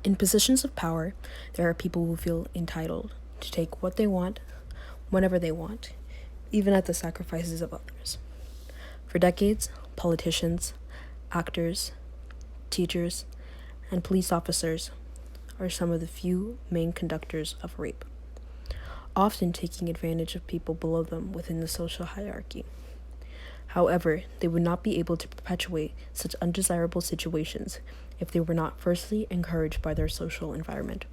In positions of power, there are people who feel entitled to take what they want, whenever they want, even at the sacrifices of others. For decades, politicians, actors, teachers, and police officers are some of the few main conductors of rape, often taking advantage of people below them within the social hierarchy. However, they would not be able to perpetuate such undesirable situations if they were not firstly encouraged by their social environment.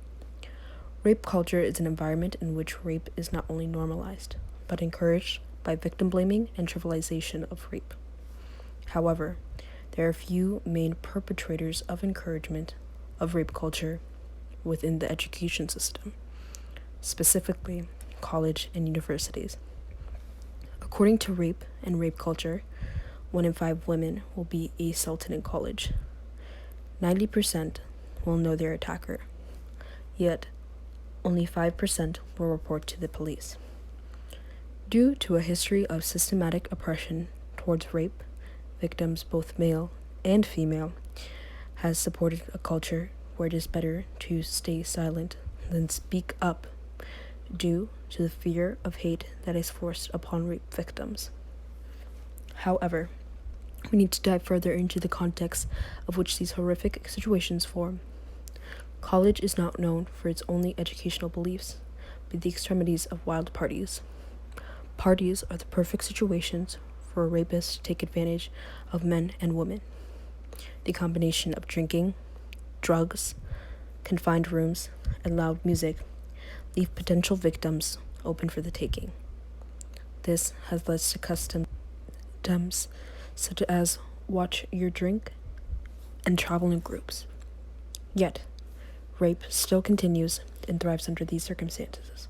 Rape culture is an environment in which rape is not only normalized, but encouraged by victim blaming and trivialization of rape. However, there are few main perpetrators of encouragement of rape culture within the education system, specifically college and universities. According to Rape and Rape Culture, 1 in 5 women will be assaulted in college. 90% will know their attacker, yet only 5% will report to the police. Due to a history of systematic oppression towards rape, victims, both male and female, has supported a culture where it is better to stay silent than speak up due to the fear of hate that is forced upon rape victims. However, we need to dive further into the context of which these horrific situations form. College is not known for its only educational beliefs, but the extremities of wild parties. Parties are the perfect situations for a rapist to take advantage of men and women. The combination of drinking, drugs, confined rooms, and loud music leave potential victims open for the taking. This has led to customs such as watch your drink and travel in groups. Yet, rape still continues and thrives under these circumstances.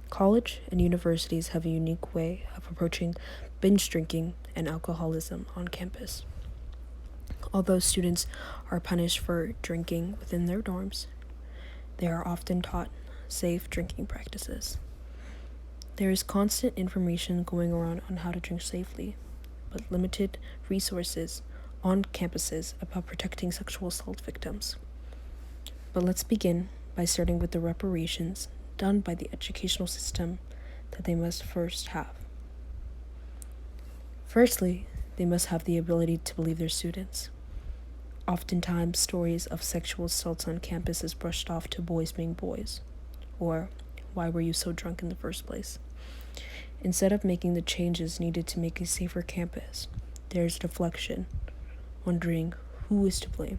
College and universities have a unique way of approaching binge drinking and alcoholism on campus. Although students are punished for drinking within their dorms, they are often taught safe drinking practices. There is constant information going around on how to drink safely, but limited resources on campuses about protecting sexual assault victims. But let's begin by starting with the reparations done by the educational system that they must first have. Firstly, they must have the ability to believe their students. Oftentimes, stories of sexual assaults on campus is brushed off to boys being boys, or why were you so drunk in the first place? Instead of making the changes needed to make a safer campus, there's deflection, wondering who is to blame.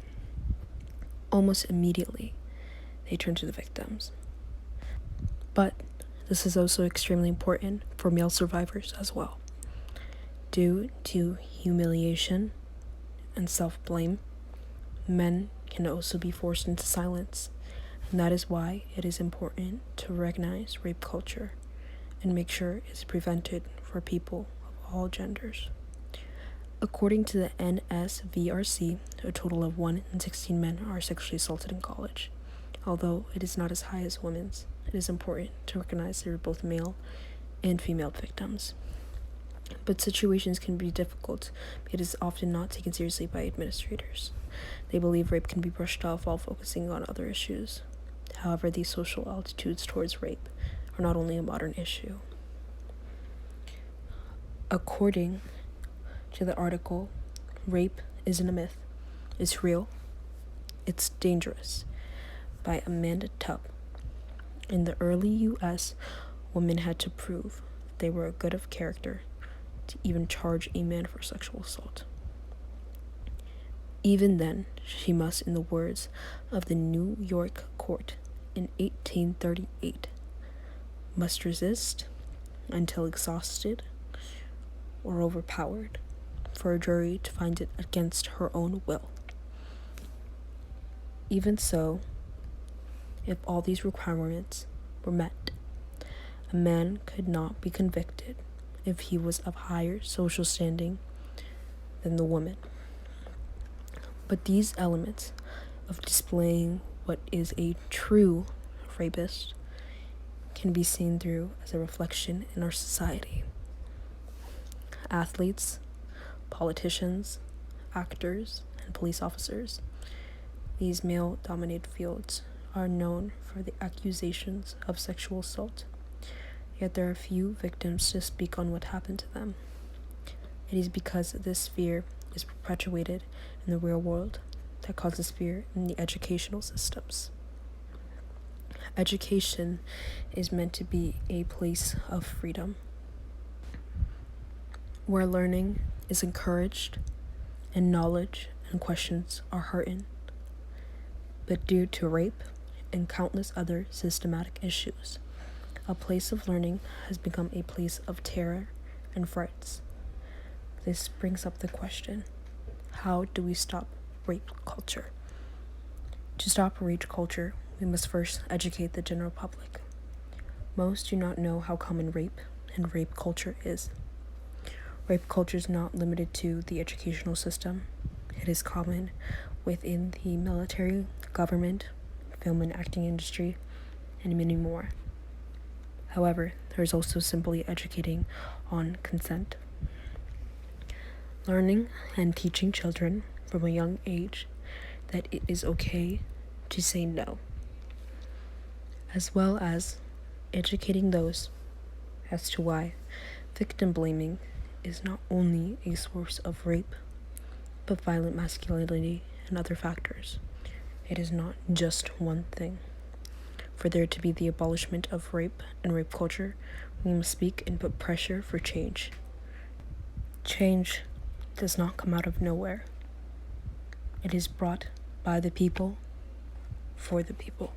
Almost immediately, they turn to the victims. But this is also extremely important for male survivors as well. Due to humiliation and self-blame, men can also be forced into silence, and that is why it is important to recognize rape culture and make sure it's prevented for people of all genders. According to the NSVRC, a total of 1 in 16 men are sexually assaulted in college. Although it is not as high as women's, it is important to recognize there are both male and female victims. But situations can be difficult because it is often not taken seriously by administrators. They believe rape can be brushed off while focusing on other issues. However, these social attitudes towards rape are not only a modern issue. According to the article, Rape Isn't a Myth, It's Real, It's Dangerous, by Amanda Tubb. In the early U.S., women had to prove they were good of character to even charge a man for sexual assault. Even then, she must, in the words of the New York court in 1838, must resist until exhausted or overpowered for a jury to find it against her own will. Even so, if all these requirements were met, a man could not be convicted if he was of higher social standing than the woman. But these elements of displaying what is a true rapist can be seen through as a reflection in our society. Athletes, politicians, actors, and police officers These male-dominated fields are known for the accusations of sexual assault, yet there are few victims to speak on what happened to them. It is because this fear is perpetuated in the real world that causes fear in the educational systems. Education is meant to be a place of freedom, where learning is encouraged and knowledge and questions are heartened. But due to rape and countless other systematic issues, a place of learning has become a place of terror and frights. This brings up the question, how do we stop rape culture? To stop rape culture, we must first educate the general public. Most do not know how common rape and rape culture is. Rape culture is not limited to the educational system. It is common within the military, government, film and acting industry, and many more. However, there is also simply educating on consent. Learning and teaching children from a young age that it is okay to say no, as well as educating those as to why victim blaming is not only a source of rape, but violent masculinity and other factors. It is not just one thing. For there to be the abolishment of rape and rape culture, we must speak and put pressure for change. Change does not come out of nowhere. It is brought by the people, for the people.